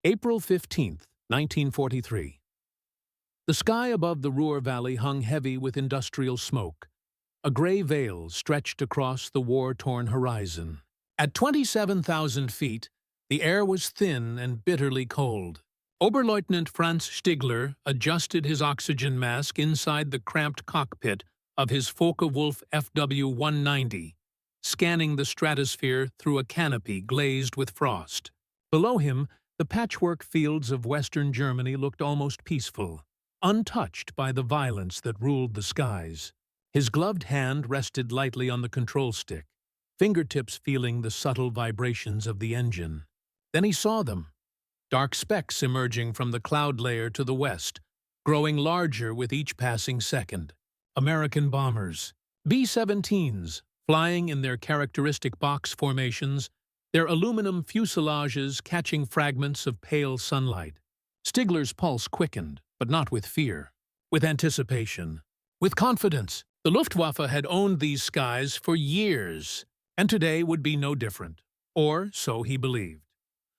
April 15th, 1943. The sky above the Ruhr Valley hung heavy with industrial smoke. A gray veil stretched across the war-torn horizon. At 27,000 feet, the air was thin and bitterly cold. Oberleutnant Stigler adjusted his oxygen mask inside the cramped cockpit of his Focke-Wulf FW-190, scanning the stratosphere through a canopy glazed with frost. Below him, the patchwork fields of western Germany looked almost peaceful, untouched by the violence that ruled the skies. His gloved hand rested lightly on the control stick, fingertips feeling the subtle vibrations of the engine. Then he saw them, dark specks emerging from the cloud layer to the west, growing larger with each passing second. American bombers, B-17s, flying in their characteristic box formations, their aluminum fuselages catching fragments of pale sunlight. Stigler's pulse quickened, but not with fear, with anticipation, with confidence. The Luftwaffe had owned these skies for years, and today would be no different, or so he believed.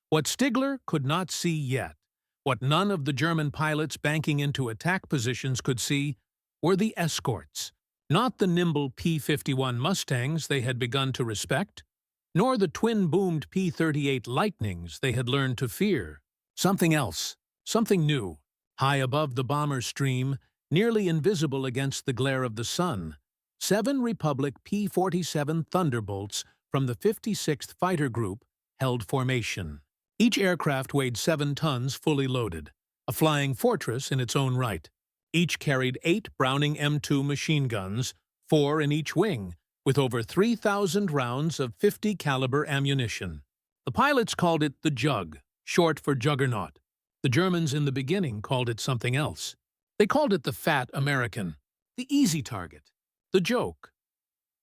What Stigler could not see yet, what none of the German pilots banking into attack positions could see, were the escorts, not the nimble P-51 Mustangs they had begun to respect, nor the twin-boomed P-38 Lightnings they had learned to fear. Something else, something new, high above the bomber stream, nearly invisible against the glare of the sun, 7 Republic P-47 Thunderbolts from the 56th Fighter Group held formation. Each aircraft weighed 7 tons fully loaded, a flying fortress in its own right. Each carried 8 Browning M2 machine guns, 4 in each wing, with over 3,000 rounds of .50 caliber ammunition. The pilots called it the Jug, short for Juggernaut. The Germans in the beginning called it something else. They called it the Fat American, the easy target, the joke.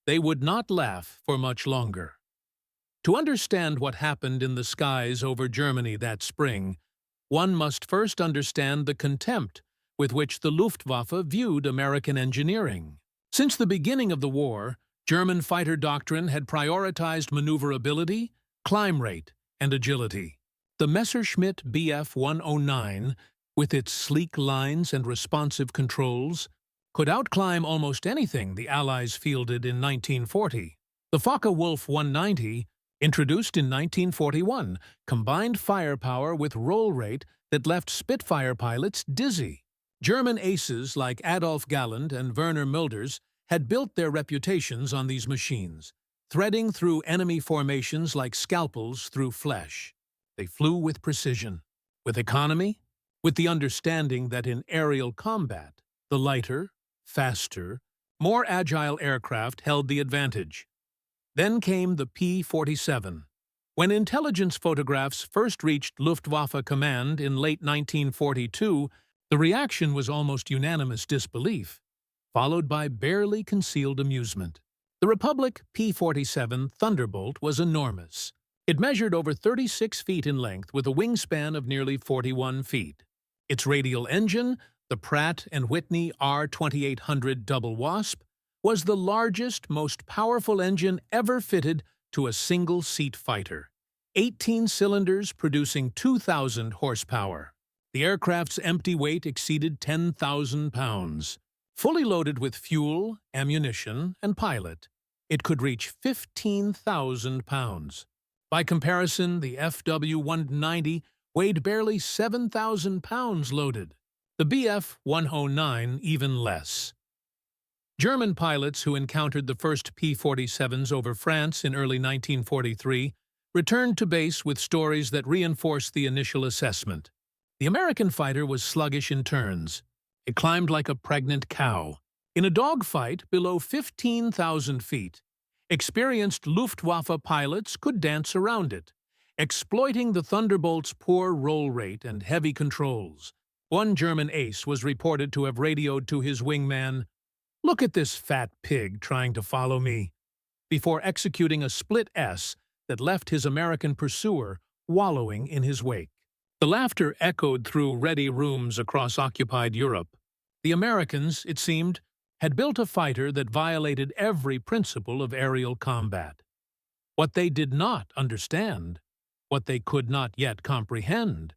They would not laugh for much longer. To understand what happened in the skies over Germany that spring, one must first understand the contempt with which the Luftwaffe viewed American engineering. Since the beginning of the war, German fighter doctrine had prioritized maneuverability, climb rate, and agility. The Messerschmitt Bf-109, with its sleek lines and responsive controls, could outclimb almost anything the Allies fielded in 1940. The Focke-Wulf 190, introduced in 1941, combined firepower with roll rate that left Spitfire pilots dizzy. German aces like Adolf Galland and Werner Milders had built their reputations on these machines, threading through enemy formations like scalpels through flesh. They flew with precision, with economy, with the understanding that in aerial combat, the lighter, faster, more agile aircraft held the advantage. Then came the P-47. When intelligence photographs first reached Luftwaffe Command in late 1942, the reaction was almost unanimous disbelief, followed by barely concealed amusement. The Republic P-47 Thunderbolt was enormous. It measured over 36 feet in length with a wingspan of nearly 41 feet. Its radial engine, the Pratt & Whitney R2800 Double Wasp, was the largest, most powerful engine ever fitted to a single-seat fighter. 18 cylinders producing 2,000 horsepower. The aircraft's empty weight exceeded 10,000 pounds. Fully loaded with fuel, ammunition, and pilot, it could reach 15,000 pounds. By comparison, the FW-190 weighed barely 7,000 pounds loaded. The Bf-109 even less. German pilots who encountered the first P-47s over France in early 1943 returned to base with stories that reinforced the initial assessment. The American fighter was sluggish in turns. It climbed like a pregnant cow. In a dogfight below 15,000 feet, experienced Luftwaffe pilots could dance around it, exploiting the Thunderbolt's poor roll rate and heavy controls. One German ace was reported to have radioed to his wingman, "Look at this fat pig trying to follow me," before executing a split S that left his American pursuer wallowing in his wake. The laughter echoed through ready rooms across occupied Europe. The Americans, it seemed, had built a fighter that violated every principle of aerial combat. What they did not understand, what they could not yet comprehend,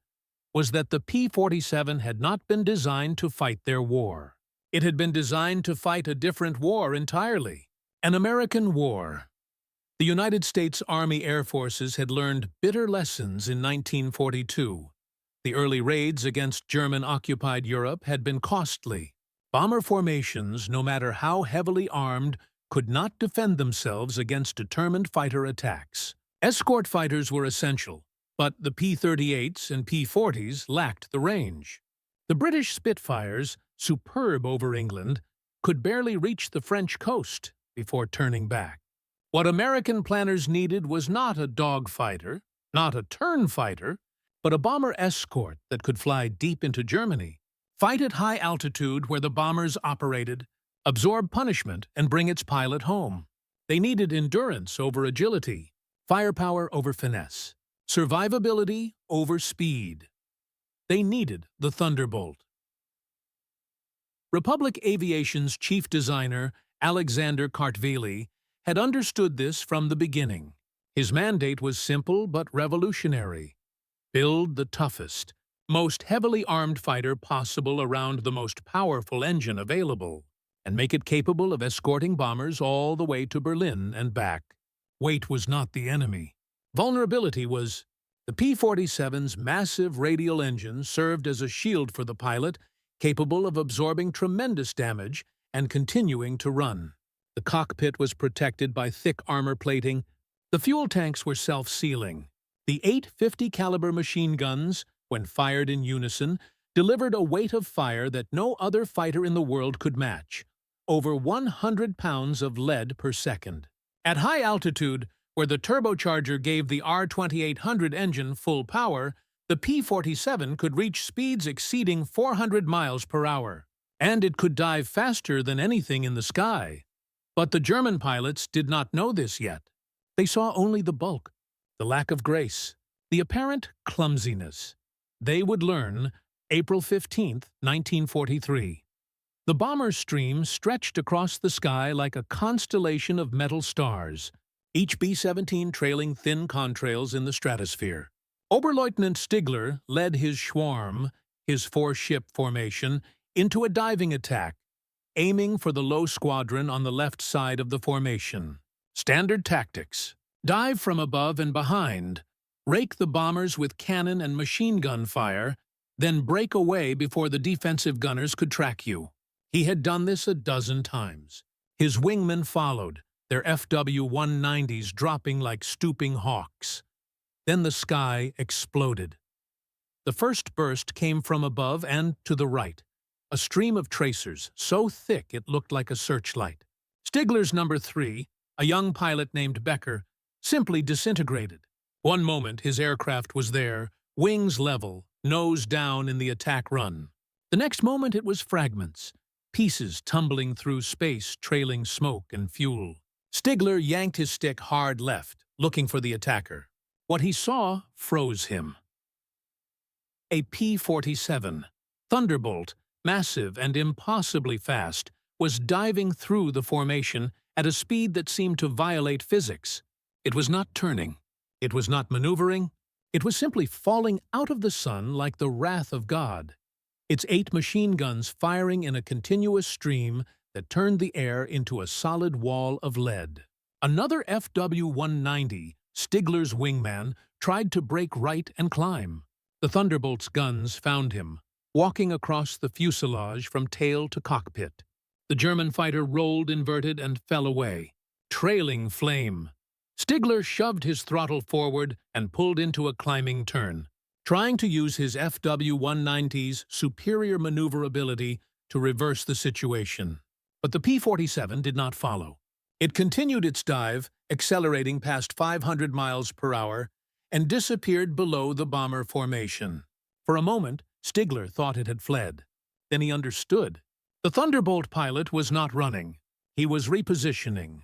was that the P-47 had not been designed to fight their war. It had been designed to fight a different war entirely, an American war. The United States Army Air Forces had learned bitter lessons in 1942. The early raids against German-occupied Europe had been costly. Bomber formations, no matter how heavily armed, could not defend themselves against determined fighter attacks. Escort fighters were essential, but the P-38s and P-40s lacked the range. The British Spitfires, superb over England, could barely reach the French coast before turning back. What American planners needed was not a dogfighter, not a turn fighter, but a bomber escort that could fly deep into Germany, fight at high altitude where the bombers operated, absorb punishment, and bring its pilot home. They needed endurance over agility, firepower over finesse, survivability over speed. They needed the Thunderbolt. Republic Aviation's chief designer, Alexander Kartveli, had understood this from the beginning. His mandate was simple but revolutionary. Build the toughest, most heavily armed fighter possible around the most powerful engine available, and make it capable of escorting bombers all the way to Berlin and back. Weight was not the enemy. Vulnerability was. The P-47's massive radial engine served as a shield for the pilot, capable of absorbing tremendous damage and continuing to run. The cockpit was protected by thick armor plating. The fuel tanks were self-sealing. The 850 caliber machine guns, when fired in unison, delivered a weight of fire that no other fighter in the world could match, over 100 pounds of lead per second. At high altitude, where the turbocharger gave the R-2800 engine full power, the P-47 could reach speeds exceeding 400 miles per hour, and it could dive faster than anything in the sky. But the German pilots did not know this yet. They saw only the bulk, the lack of grace, the apparent clumsiness. They would learn April 15, 1943. The bomber stream stretched across the sky like a constellation of metal stars, each B-17 trailing thin contrails in the stratosphere. Oberleutnant Stigler led his Schwarm, his four-ship formation, into a diving attack, aiming for the low squadron on the left side of the formation. Standard tactics: dive from above and behind, rake the bombers with cannon and machine gun fire, then break away before the defensive gunners could track you. He had done this a dozen times. His wingmen followed, their FW-190s dropping like stooping hawks. Then the sky exploded. The first burst came from above and to the right, a stream of tracers so thick it looked like a searchlight. Stigler's number 3, a young pilot named Becker, simply disintegrated. One moment his aircraft was there, wings level, nose down in the attack run. The next moment it was fragments, pieces tumbling through space trailing smoke and fuel. Stigler yanked his stick hard left, looking for the attacker. What he saw froze him. A P-47, Thunderbolt, massive and impossibly fast, was diving through the formation at a speed that seemed to violate physics. It was not turning. It was not maneuvering. It was simply falling out of the sun like the wrath of God, its 8 machine guns firing in a continuous stream that turned the air into a solid wall of lead. Another FW-190, Stigler's wingman, tried to break right and climb. The Thunderbolt's guns found him, walking across the fuselage from tail to cockpit. The German fighter rolled inverted and fell away, trailing flame. Stigler shoved his throttle forward and pulled into a climbing turn, trying to use his FW-190's superior maneuverability to reverse the situation. But the P-47 did not follow. It continued its dive, accelerating past 500 miles per hour, and disappeared below the bomber formation. For a moment, Stigler thought it had fled. Then he understood. The Thunderbolt pilot was not running. He was repositioning.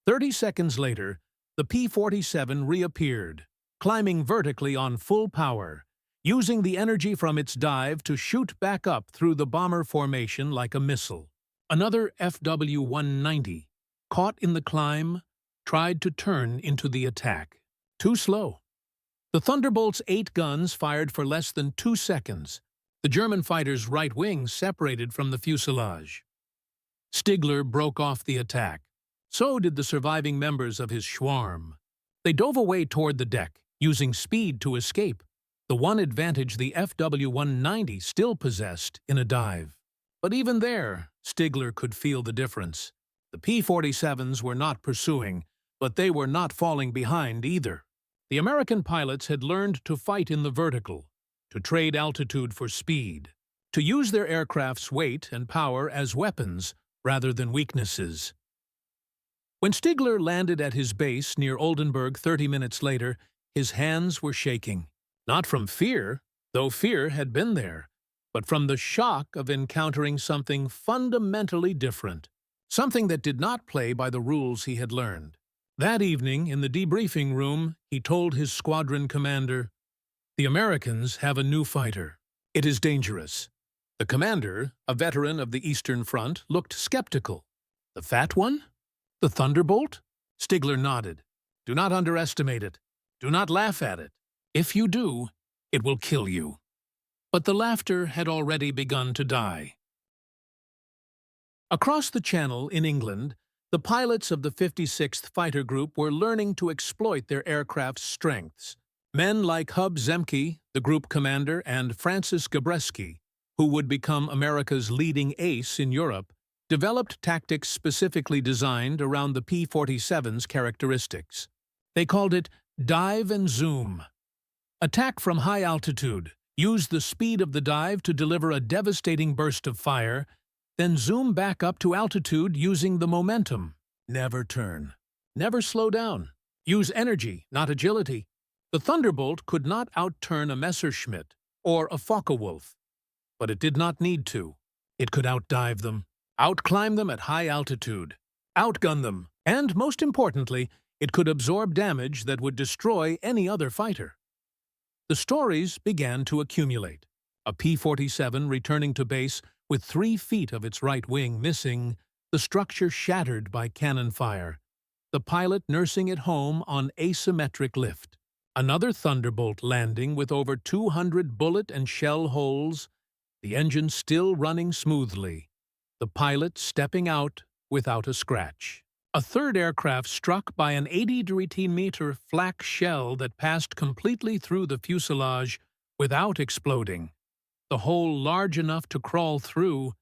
30 seconds later, the P-47 reappeared, climbing vertically on full power, using the energy from its dive to shoot back up through the bomber formation like a missile. Another FW-190, caught in the climb, tried to turn into the attack. Too slow. The Thunderbolt's 8 guns fired for less than 2 seconds. The German fighter's right wing separated from the fuselage. Stigler broke off the attack. So did the surviving members of his Schwarm. They dove away toward the deck, using speed to escape, the one advantage the FW-190 still possessed in a dive. But even there, Stigler could feel the difference. The P-47s were not pursuing, but they were not falling behind either. The American pilots had learned to fight in the vertical, to trade altitude for speed, to use their aircraft's weight and power as weapons rather than weaknesses. When Stigler landed at his base near Oldenburg 30 minutes later, his hands were shaking. Not from fear, though fear had been there, but from the shock of encountering something fundamentally different, something that did not play by the rules he had learned. That evening, in the debriefing room, he told his squadron commander, "The Americans have a new fighter. It is dangerous." The commander, a veteran of the Eastern Front, looked skeptical. "The fat one? The Thunderbolt?" Stigler nodded. "Do not underestimate it. Do not laugh at it. If you do, it will kill you." But the laughter had already begun to die. Across the Channel in England, the pilots of the 56th Fighter Group were learning to exploit their aircraft's strengths. Men like Hub Zemke, the group commander, and Francis Gabreski, who would become America's leading ace in Europe, developed tactics specifically designed around the P-47's characteristics. They called it dive and zoom. Attack from high altitude, use the speed of the dive to deliver a devastating burst of fire, then zoom back up to altitude using the momentum. Never turn. Never slow down. Use energy, not agility. The Thunderbolt could not outturn a Messerschmitt or a Focke-Wulf, but it did not need to. It could outdive them, outclimb them at high altitude, outgun them, and, most importantly, it could absorb damage that would destroy any other fighter. The stories began to accumulate. A P-47 returning to base with 3 feet of its right wing missing, the structure shattered by cannon fire, the pilot nursing it home on asymmetric lift. Another Thunderbolt landing with over 200 bullet and shell holes, the engine still running smoothly, the pilot stepping out without a scratch. A third aircraft struck by an 80-meter flak shell that passed completely through the fuselage without exploding, the hole large enough to crawl through,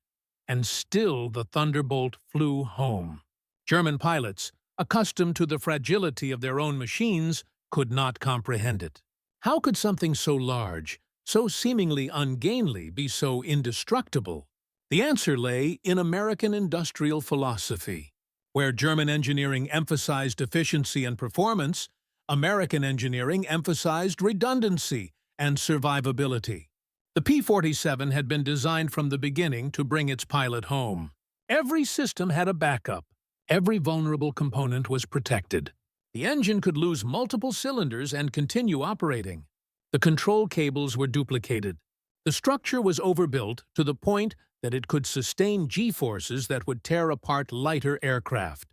and still the Thunderbolt flew home. German pilots, accustomed to the fragility of their own machines, could not comprehend it. How could something so large, so seemingly ungainly, be so indestructible? The answer lay in American industrial philosophy. Where German engineering emphasized efficiency and performance, American engineering emphasized redundancy and survivability. The P-47 had been designed from the beginning to bring its pilot home. Every system had a backup. Every vulnerable component was protected. The engine could lose multiple cylinders and continue operating. The control cables were duplicated. The structure was overbuilt to the point that it could sustain G-forces that would tear apart lighter aircraft.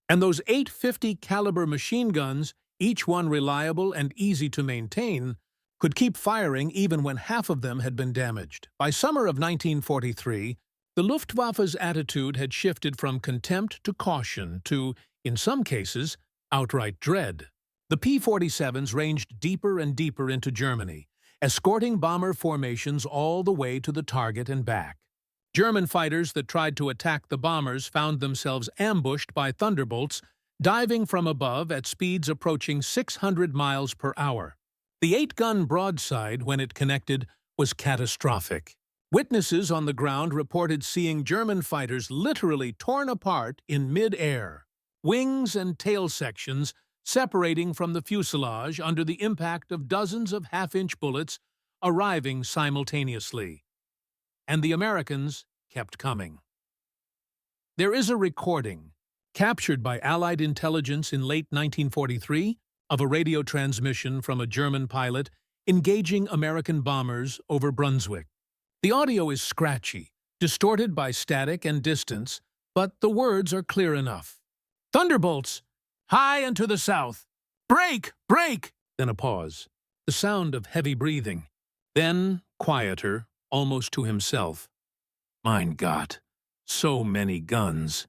And those 850 caliber machine guns, each one reliable and easy to maintain, could keep firing even when half of them had been damaged. By summer of 1943, the Luftwaffe's attitude had shifted from contempt to caution to, in some cases, outright dread. The P-47s ranged deeper and deeper into Germany, escorting bomber formations all the way to the target and back. German fighters that tried to attack the bombers found themselves ambushed by Thunderbolts, diving from above at speeds approaching 600 miles per hour. The 8-gun broadside, when it connected, was catastrophic. Witnesses on the ground reported seeing German fighters literally torn apart in mid-air, wings and tail sections separating from the fuselage under the impact of dozens of half-inch bullets arriving simultaneously. And the Americans kept coming. There is a recording, captured by Allied intelligence in late 1943, of a radio transmission from a German pilot engaging American bombers over Brunswick. The audio is scratchy, distorted by static and distance, but the words are clear enough. "Thunderbolts! High and to the south! Break! Break!" Then a pause. the sound of heavy breathing. Then, quieter, almost to himself. Mein Gott, so many guns.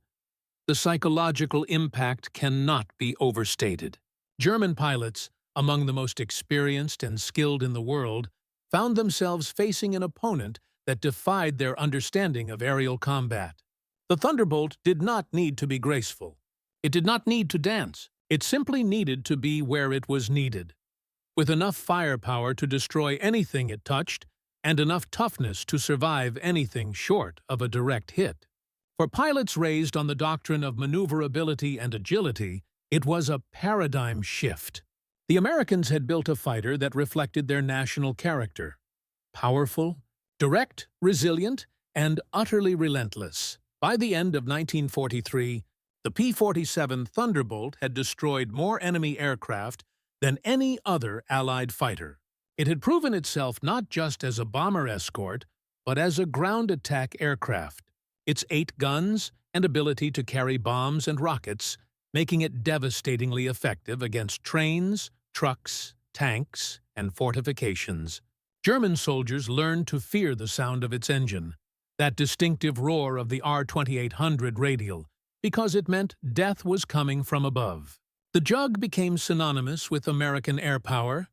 The psychological impact cannot be overstated. German pilots, among the most experienced and skilled in the world, found themselves facing an opponent that defied their understanding of aerial combat. The Thunderbolt did not need to be graceful. It did not need to dance. It simply needed to be where it was needed, with enough firepower to destroy anything it touched and enough toughness to survive anything short of a direct hit. For pilots raised on the doctrine of maneuverability and agility, it was a paradigm shift. The Americans had built a fighter that reflected their national character: powerful, direct, resilient, and utterly relentless. By the end of 1943, the P-47 Thunderbolt had destroyed more enemy aircraft than any other Allied fighter. It had proven itself not just as a bomber escort, but as a ground attack aircraft. Its 8 guns and ability to carry bombs and rockets, making it devastatingly effective against trains, trucks, tanks, and fortifications. German soldiers learned to fear the sound of its engine, that distinctive roar of the R-2800 radial, because it meant death was coming from above. The Jug became synonymous with American air power,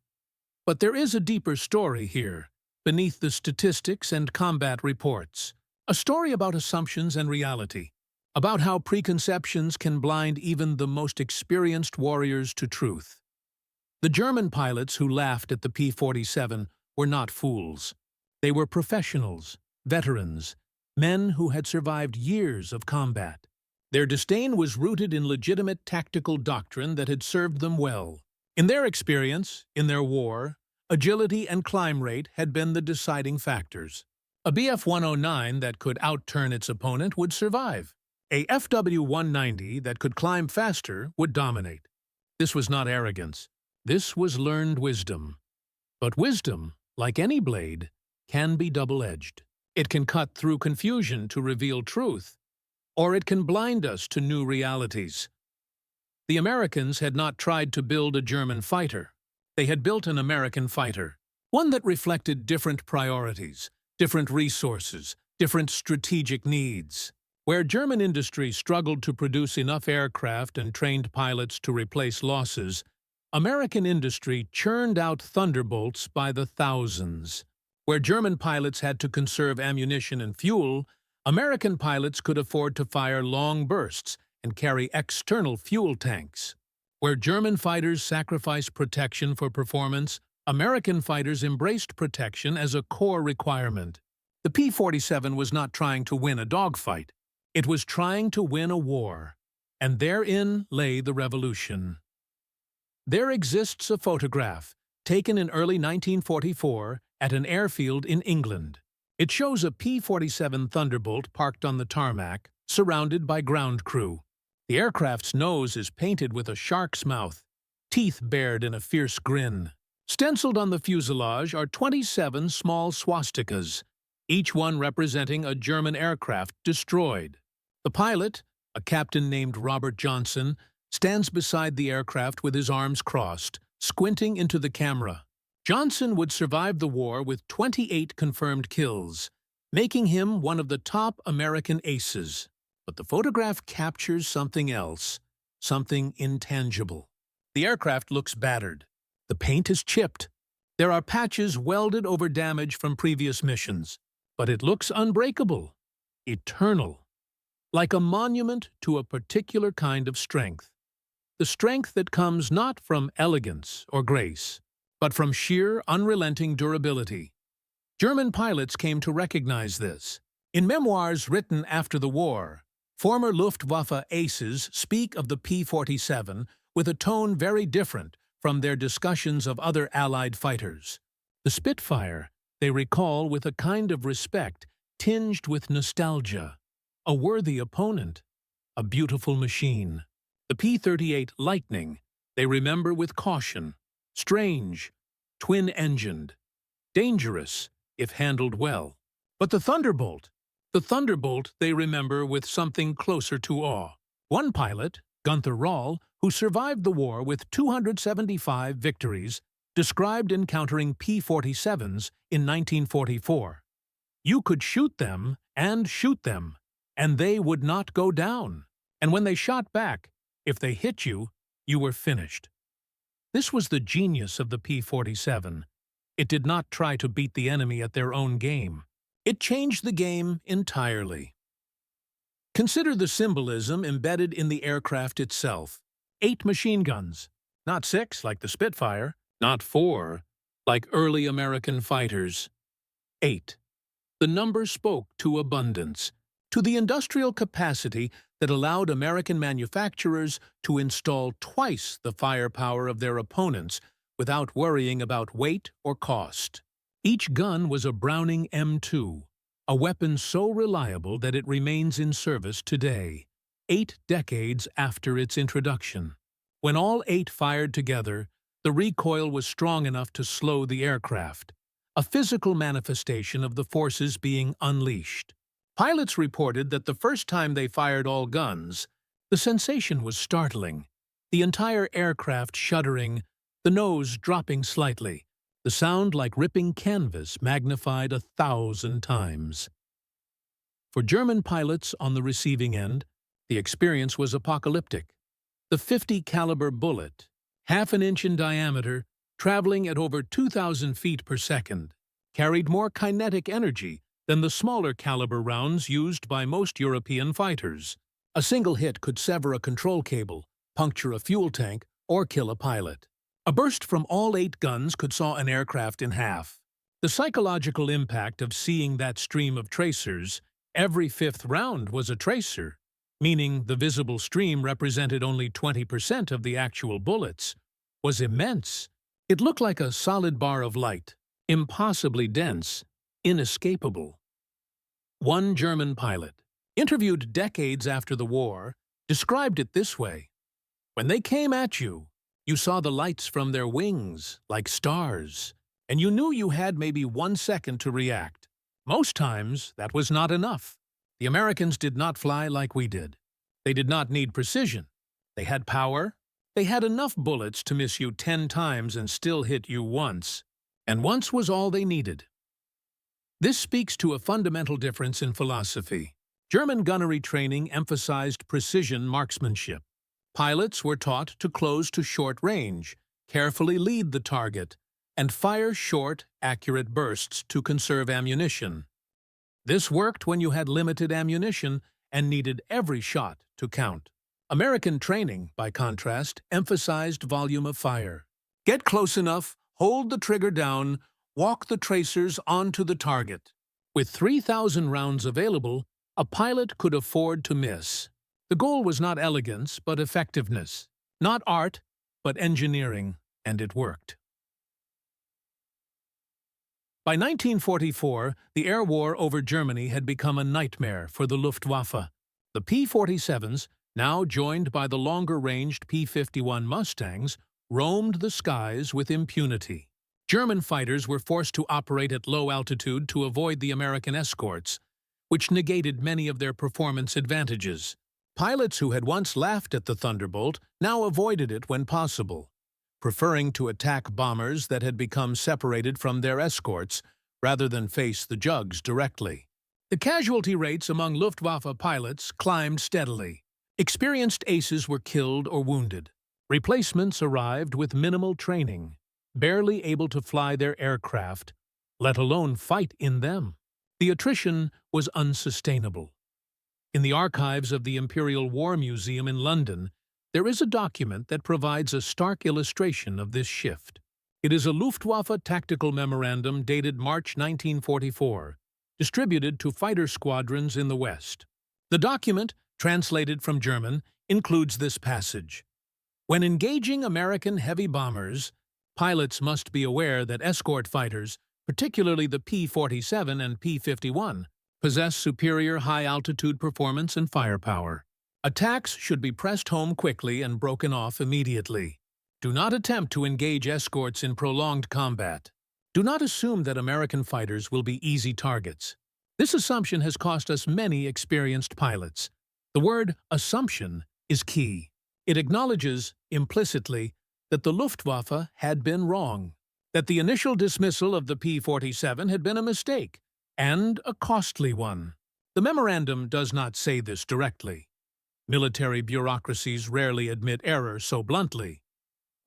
but there is a deeper story here, beneath the statistics and combat reports. A story about assumptions and reality, about how preconceptions can blind even the most experienced warriors to truth. The German pilots who laughed at the P-47 were not fools. They were professionals, veterans, men who had survived years of combat. Their disdain was rooted in legitimate tactical doctrine that had served them well. In their experience, in their war, agility and climb rate had been the deciding factors. A Bf-109 that could outturn its opponent would survive. A FW-190 that could climb faster would dominate. This was not arrogance. This was learned wisdom. But wisdom, like any blade, can be double-edged. It can cut through confusion to reveal truth, or it can blind us to new realities. The Americans had not tried to build a German fighter. They had built an American fighter, one that reflected different priorities, different resources, different strategic needs. Where German industry struggled to produce enough aircraft and trained pilots to replace losses, American industry churned out Thunderbolts by the thousands. Where German pilots had to conserve ammunition and fuel, American pilots could afford to fire long bursts and carry external fuel tanks. Where German fighters sacrificed protection for performance, American fighters embraced protection as a core requirement. The P-47 was not trying to win a dogfight. It was trying to win a war, and therein lay the revolution. There exists a photograph, taken in early 1944 at an airfield in England. It shows a P-47 Thunderbolt parked on the tarmac, surrounded by ground crew. The aircraft's nose is painted with a shark's mouth, teeth bared in a fierce grin. Stenciled on the fuselage are 27 small swastikas, each one representing a German aircraft destroyed. The pilot, a captain named Robert Johnson, stands beside the aircraft with his arms crossed, squinting into the camera. Johnson would survive the war with 28 confirmed kills, making him one of the top American aces. But the photograph captures something else, something intangible. The aircraft looks battered. The paint is chipped. There are patches welded over damage from previous missions. But it looks unbreakable, eternal, like a monument to a particular kind of strength. The strength that comes not from elegance or grace, but from sheer, unrelenting durability. German pilots came to recognize this. In memoirs written after the war, former Luftwaffe aces speak of the P-47 with a tone very different from their discussions of other Allied fighters. The Spitfire they recall with a kind of respect tinged with nostalgia. A worthy opponent, a beautiful machine. The P-38 Lightning they remember with caution, strange, twin-engined, dangerous if handled well. But the Thunderbolt they remember with something closer to awe. One pilot, Gunther Rahl, who survived the war with 275 victories, described encountering P-47s in 1944. You could shoot them, and they would not go down. And when they shot back, if they hit you, you were finished. This was the genius of the P-47. It did not try to beat the enemy at their own game. It changed the game entirely. Consider the symbolism embedded in the aircraft itself. 8 machine guns. Not 6, like the Spitfire. Not 4, like early American fighters. 8. The number spoke to abundance, to the industrial capacity that allowed American manufacturers to install twice the firepower of their opponents without worrying about weight or cost. Each gun was a Browning M2, a weapon so reliable that it remains in service today, 8 decades after its introduction. When all 8 fired together, the recoil was strong enough to slow the aircraft, a physical manifestation of the forces being unleashed. Pilots reported that the first time they fired all guns, the sensation was startling, the entire aircraft shuddering, the nose dropping slightly, the sound like ripping canvas magnified 1,000 times. For German pilots on the receiving end, the experience was apocalyptic. The .50 caliber bullet, half an inch in diameter, traveling at over 2,000 feet per second, carried more kinetic energy than the smaller caliber rounds used by most European fighters. A single hit could sever a control cable, puncture a fuel tank, or kill a pilot. A burst from all 8 guns could saw an aircraft in half. The psychological impact of seeing that stream of tracers, every 5th round was a tracer, meaning the visible stream represented only 20% of the actual bullets, was immense. It looked like a solid bar of light, impossibly dense, inescapable. One German pilot, interviewed decades after the war, described it this way: "When they came at you, you saw the lights from their wings, like stars, and you knew you had maybe 1 second to react. Most times, that was not enough. The Americans did not fly like we did. They did not need precision. They had power. They had enough bullets to miss you 10 times and still hit you once. And once was all they needed." This speaks to a fundamental difference in philosophy. German gunnery training emphasized precision marksmanship. Pilots were taught to close to short range, carefully lead the target, and fire short, accurate bursts to conserve ammunition. This worked when you had limited ammunition and needed every shot to count. American training, by contrast, emphasized volume of fire. Get close enough, hold the trigger down, walk the tracers onto the target. With 3,000 rounds available, a pilot could afford to miss. The goal was not elegance, but effectiveness. Not art, but engineering, and it worked. By 1944, the air war over Germany had become a nightmare for the Luftwaffe. The P-47s, now joined by the longer-ranged P-51 Mustangs, roamed the skies with impunity. German fighters were forced to operate at low altitude to avoid the American escorts, which negated many of their performance advantages. Pilots who had once laughed at the Thunderbolt now avoided it when possible, preferring to attack bombers that had become separated from their escorts rather than face the jugs directly. The casualty rates among Luftwaffe pilots climbed steadily. Experienced aces were killed or wounded. Replacements arrived with minimal training, barely able to fly their aircraft, let alone fight in them. The attrition was unsustainable. In the archives of the Imperial War Museum in London, there is a document that provides a stark illustration of this shift. It is a Luftwaffe tactical memorandum dated March 1944, distributed to fighter squadrons in the West. The document, translated from German, includes this passage: "When engaging American heavy bombers, pilots must be aware that escort fighters, particularly the P-47 and P-51, possess superior high-altitude performance and firepower. Attacks should be pressed home quickly and broken off immediately. Do not attempt to engage escorts in prolonged combat. Do not assume that American fighters will be easy targets. This assumption has cost us many experienced pilots. The word assumption is key. It acknowledges, implicitly, that the Luftwaffe had been wrong. that the initial dismissal of the P-47 had been a mistake, and a costly one. The memorandum does not say this directly. Military bureaucracies rarely admit error so bluntly.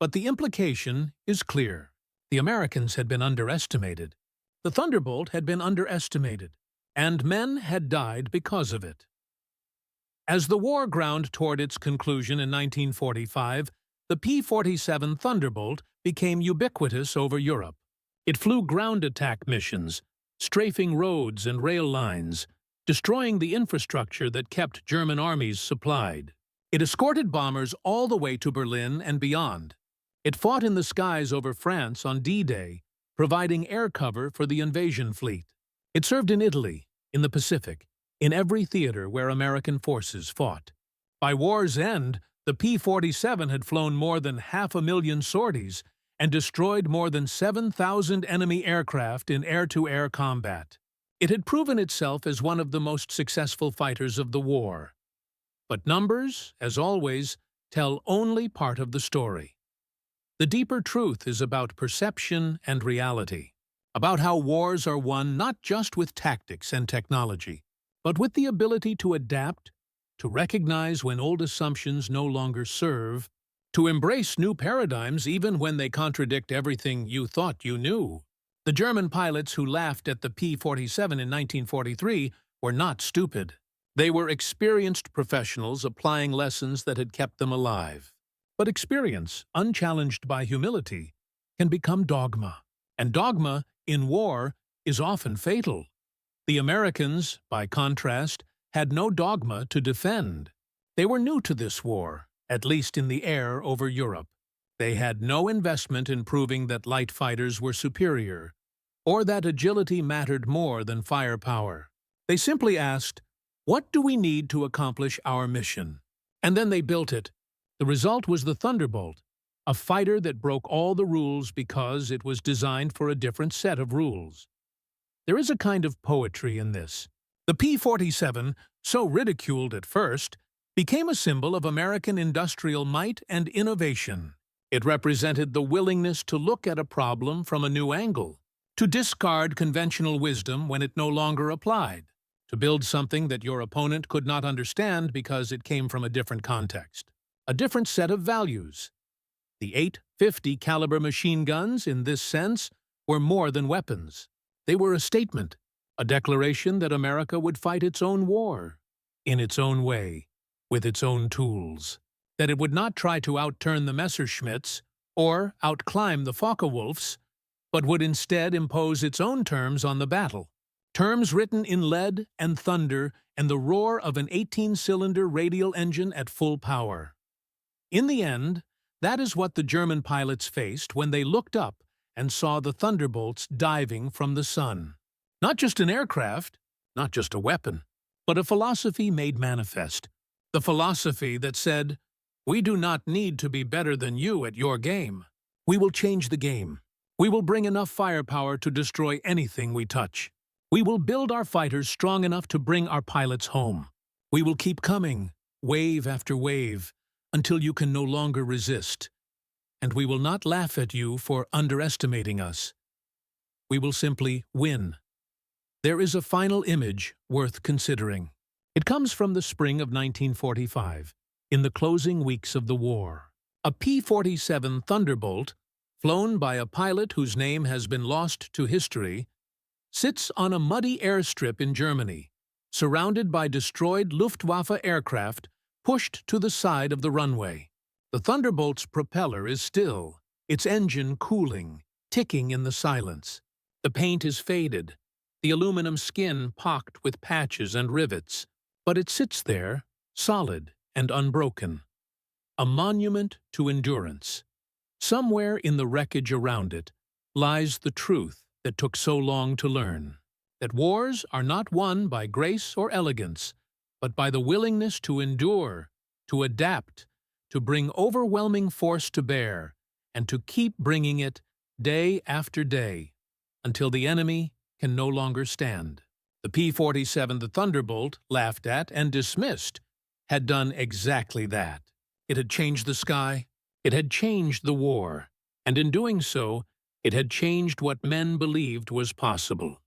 But the implication is clear. The Americans had been underestimated. The Thunderbolt had been underestimated, and men had died because of it. As the war ground toward its conclusion in 1945, the P-47 Thunderbolt became ubiquitous over Europe. It flew ground attack missions, strafing roads and rail lines, destroying the infrastructure that kept German armies supplied. It escorted bombers all the way to Berlin and beyond. It fought in the skies over France on D-Day, providing air cover for the invasion fleet. It served in Italy, in the Pacific, in every theater where American forces fought. By war's end, the P-47 had flown more than 500,000 sorties and destroyed more than 7,000 enemy aircraft in air-to-air combat. It had proven itself as one of the most successful fighters of the war. But numbers, as always, tell only part of the story. The deeper truth is about perception and reality, about how wars are won not just with tactics and technology, but with the ability to adapt, to recognize when old assumptions no longer serve, to embrace new paradigms even when they contradict everything you thought you knew. The German pilots who laughed at the P-47 in 1943 were not stupid. They were experienced professionals applying lessons that had kept them alive. But experience, unchallenged by humility, can become dogma. And dogma, in war, is often fatal. The Americans, by contrast, had no dogma to defend. They were new to this war, at least in the air over Europe. They had no investment in proving that light fighters were superior, or that agility mattered more than firepower. They simply asked, "What do we need to accomplish our mission?" And then they built it. The result was the Thunderbolt, a fighter that broke all the rules because it was designed for a different set of rules. There is a kind of poetry in this. The P-47, so ridiculed at first, became a symbol of American industrial might and innovation. It represented the willingness to look at a problem from a new angle, to discard conventional wisdom when it no longer applied, to build something that your opponent could not understand because it came from a different context, a different set of values. The .850 caliber machine guns, in this sense, were more than weapons. They were a statement, a declaration that America would fight its own war, in its own way, with its own tools, that it would not try to outturn the Messerschmitts or outclimb the focke, but would instead impose its own terms on the battle, terms written in lead and thunder and the roar of an 18-cylinder radial engine at full power. In the end, that is what the German pilots faced when they looked up and saw the Thunderbolts diving from the sun. Not just an aircraft, not just a weapon, but a philosophy made manifest. The philosophy that said, "We do not need to be better than you at your game. We will change the game. We will bring enough firepower to destroy anything we touch. We will build our fighters strong enough to bring our pilots home. We will keep coming, wave after wave, until you can no longer resist. And we will not laugh at you for underestimating us. We will simply win." There is a final image worth considering. It comes from the spring of 1945, in the closing weeks of the war. A P-47 Thunderbolt, flown by a pilot whose name has been lost to history, sits on a muddy airstrip in Germany, surrounded by destroyed Luftwaffe aircraft pushed to the side of the runway. The Thunderbolt's propeller is still, its engine cooling, ticking in the silence. The paint is faded, the aluminum skin pocked with patches and rivets, but it sits there, solid and unbroken. A monument to endurance. Somewhere in the wreckage around it lies the truth that took so long to learn, that wars are not won by grace or elegance, but by the willingness to endure, to adapt, to bring overwhelming force to bear, and to keep bringing it day after day, until the enemy can no longer stand. The P-47, the Thunderbolt, laughed at and dismissed, had done exactly that. It had changed the sky, it had changed the war, and in doing so, It had changed what men believed was possible.